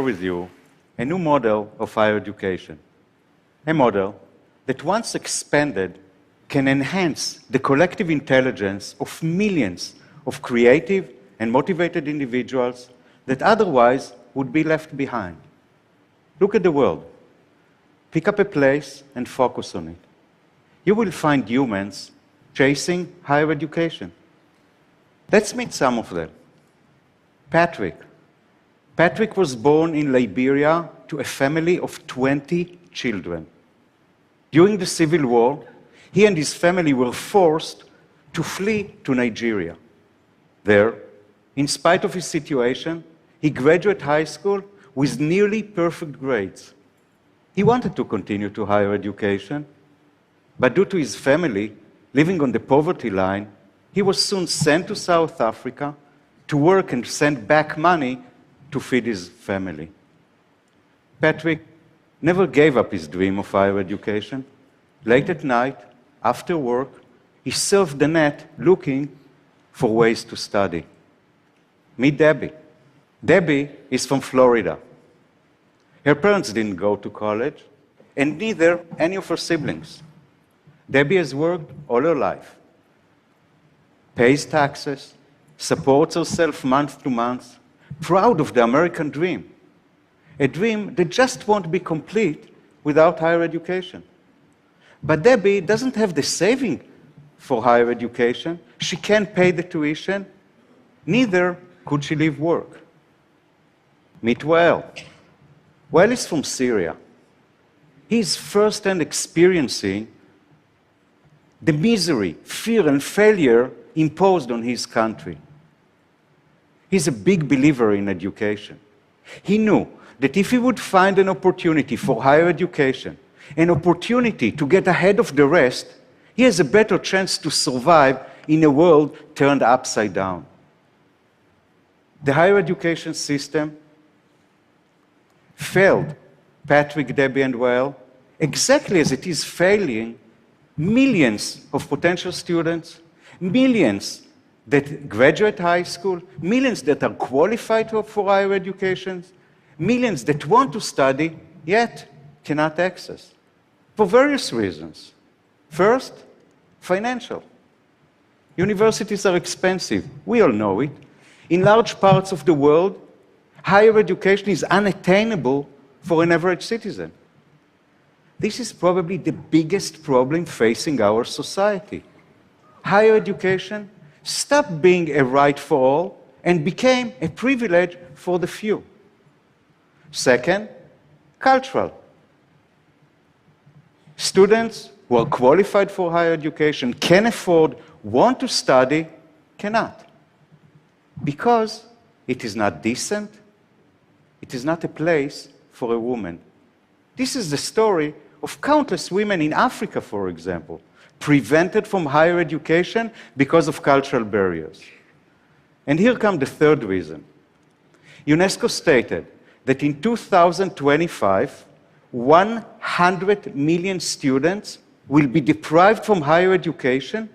with you a new model of higher education. A model that, once expanded, can enhance the collective intelligence of millions of creative and motivated individuals that otherwise would be left behind. Look at the world. Pick up a place and focus on it. You will find humans chasing higher education. Let's meet some of them. Patrick. Patrick was born in Liberia to a family of 20 children. During the Civil War, he and his family were forced to flee to Nigeria. There, in spite of his situation, he graduated high school with nearly perfect grades. He wanted to continue to higher education, but due to his family living on the poverty line, he was soon sent to South Africa to work and send back money to feed his family. Patrick never gave up his dream of higher education. Late at night, after work, he surfed the net looking for ways to study. Meet Debbie. Debbie is from Florida. Her parents didn't go to college, and neither any of her siblings. Debbie has worked all her life, pays taxes, supports herself month to month, proud of the American dream, a dream that just won't be complete without higher education. But Debbie doesn't have the saving for higher education. She can't pay the tuition. Neither could she leave work. Meet Wael. Wael is from Syria. He is firsthand experiencing the misery, fear, and failure imposed on his country. He's a big believer in education. He knew that if he would find an opportunity for higher education, an opportunity to get ahead of the rest, he has a better chance to survive in a world turned upside down. The higher education system failed Patrick, Debbie, and Wael exactly as it is failing millions of potential students, millions that graduate high school, millions that are qualified for higher education, millions that want to study, yet cannot access, for various reasons. First, financial. Universities are expensive. We all know it. In large parts of the world, higher education is unattainable for an average citizen. This is probably the biggest problem facing our society. Higher education stopped being a right for all and became a privilege for the few. Second, cultural. Students who are qualified for higher education, can afford, want to study, cannot. Because it is not decent, it is not a place for a woman. This is the story of countless women in Africa, for example, prevented from higher education because of cultural barriers. And here comes the third reason. UNESCO stated that in 2025, 100 million students will be deprived from higher education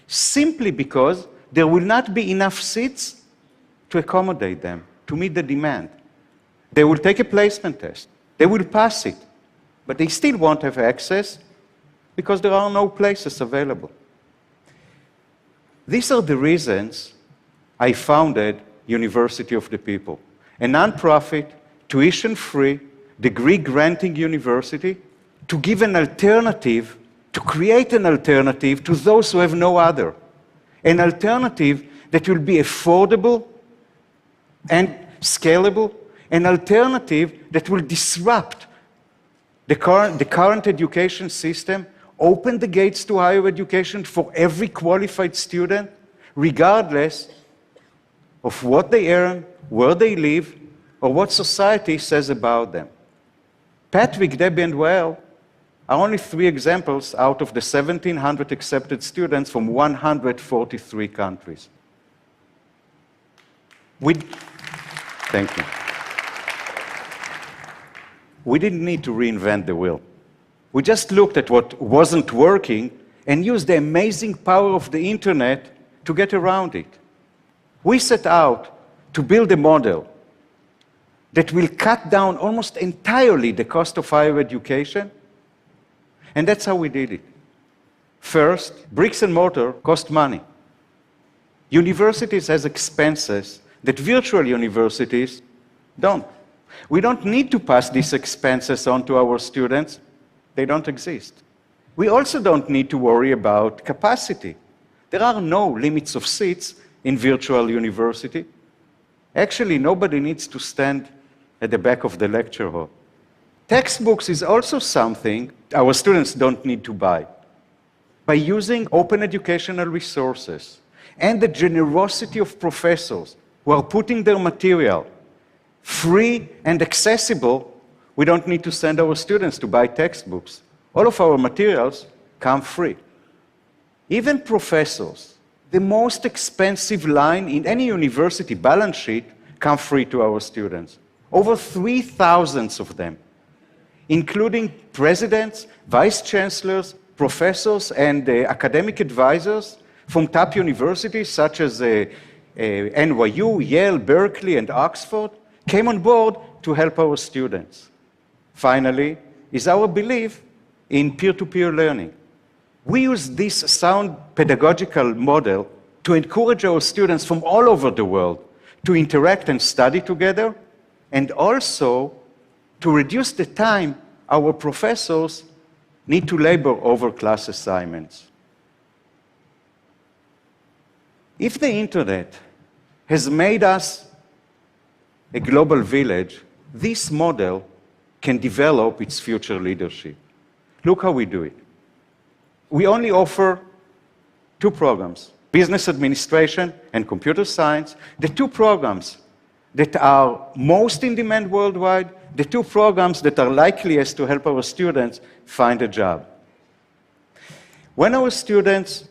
simply because there will not be enough seats to accommodate them, to meet the demand. They will take a placement test. They will pass it, but they still won't have access because there are no places available. These are the reasons I founded University of the People, a nonprofit, tuition-free, degree-granting university to give an alternative, to create an alternative to those who have no other. An alternative that will be affordable and scalable, an alternative that will disrupt the current education system, open the gates to higher education for every qualified student, regardless of what they earn, where they live, or what society says about them. Patrick, Debbie, and Wael are only 3 examples out of the 1,700 accepted students from 143 countries. Thank you. We didn't need to reinvent the wheel. We just looked at what wasn't working and used the amazing power of the internet to get around it. We set out to build a model that will cut down almost entirely the cost of higher education. And that's how we did it. First, bricks and mortar cost money. Universities have expenses that virtual universities don't. We don't need to pass these expenses on to our students. They don't exist. We also don't need to worry about capacity. There are no limits of seats in virtual university. Actually, nobody needs to stand at the back of the lecture hall. Textbooks is also something our students don't need to buy. By using open educational resources and the generosity of professors who are putting their material free and accessible, we don't need to send our students to buy textbooks. All of our materials come free. Even professors, the most expensive line in any university balance sheet, come free to our students. Over 3,000 of them, including presidents, vice chancellors, professors, and academic advisors from top universities such as NYU, Yale, Berkeley, and Oxford, came on board to help our students. Finally, is our belief in peer-to-peer learning. We use this sound pedagogical model to encourage our students from all over the world to interact and study together, and also to reduce the time our professors need to labor over class assignments. If the internet has made us a global village, this model can develop its future leadership. Look how we do it. We only offer two programs, business administration and computer science, the two programs that are most in demand worldwide, the two programs that are likeliest to help our students find a job. When our students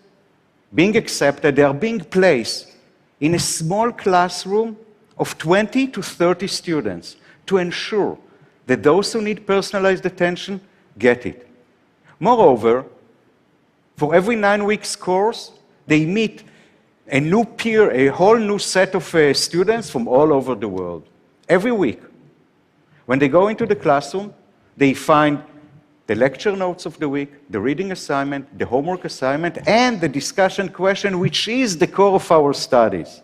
being accepted, they are being placed in a small classroom of 20 to 30 students to ensure that those who need personalized attention get it. Moreover, for every 9 weeks course, they meet a new peer, a whole new set of students from all over the world. Every week. When they go into the classroom, they find the lecture notes of the week, the reading assignment, the homework assignment, and the discussion question, which is the core of our studies.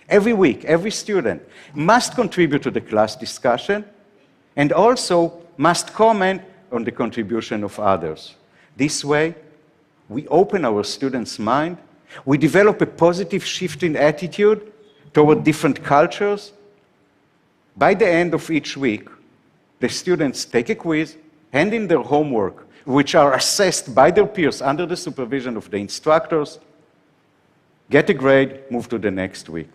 Every week, every student must contribute to the class discussion and also must comment on the contribution of others. This way, we open our students' mind, we develop a positive shift in attitude toward different cultures. By the end of each week, the students take a quiz, hand in their homework, which are assessed by their peers under the supervision of the instructors, get a grade, move to the next week.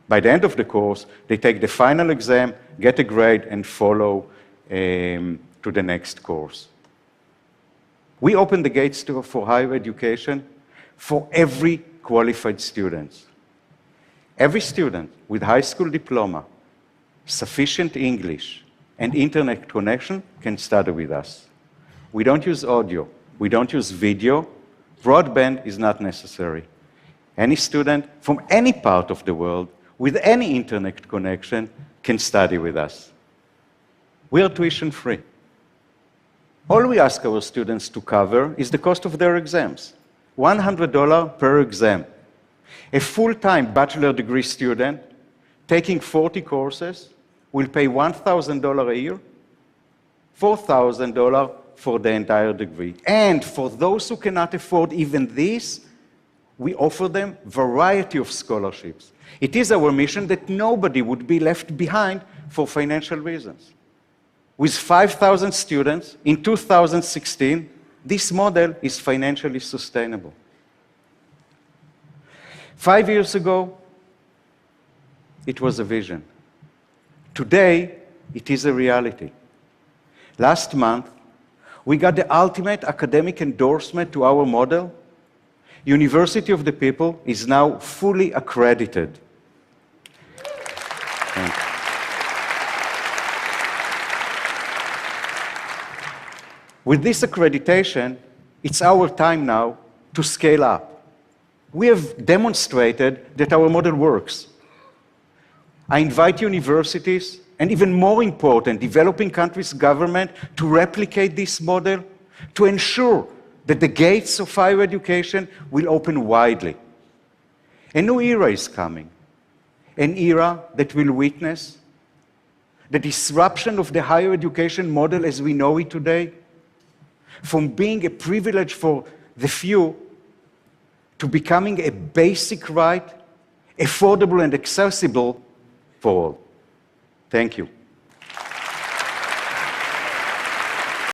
By the end of the course, they take the final exam, get a grade, and follow to the next course. We open the gates for higher education for every qualified student. Every student with high school diploma, sufficient English, and internet connection can study with us. We don't use audio. We don't use video. Broadband is not necessary. Any student from any part of the world with any internet connection can study with us. We are tuition free. All we ask our students to cover is the cost of their exams, $100 per exam. A full-time bachelor degree student taking 40 courses will pay $1,000 a year, $4,000 for the entire degree. And for those who cannot afford even this, we offer them a variety of scholarships. It is our mission that nobody would be left behind for financial reasons. With 5,000 students in 2016, this model is financially sustainable. 5 years ago, it was a vision. Today, it is a reality. Last month, we got the ultimate academic endorsement to our model. University of the People is now fully accredited. With this accreditation, it's our time now to scale up. We have demonstrated that our model works. I invite universities and even more important, developing countries' government to replicate this model, to ensure that the gates of higher education will open widely. A new era is coming, an era that will witness the disruption of the higher education model as we know it today, from being a privilege for the few to becoming a basic right, affordable and accessible for all. Thank you.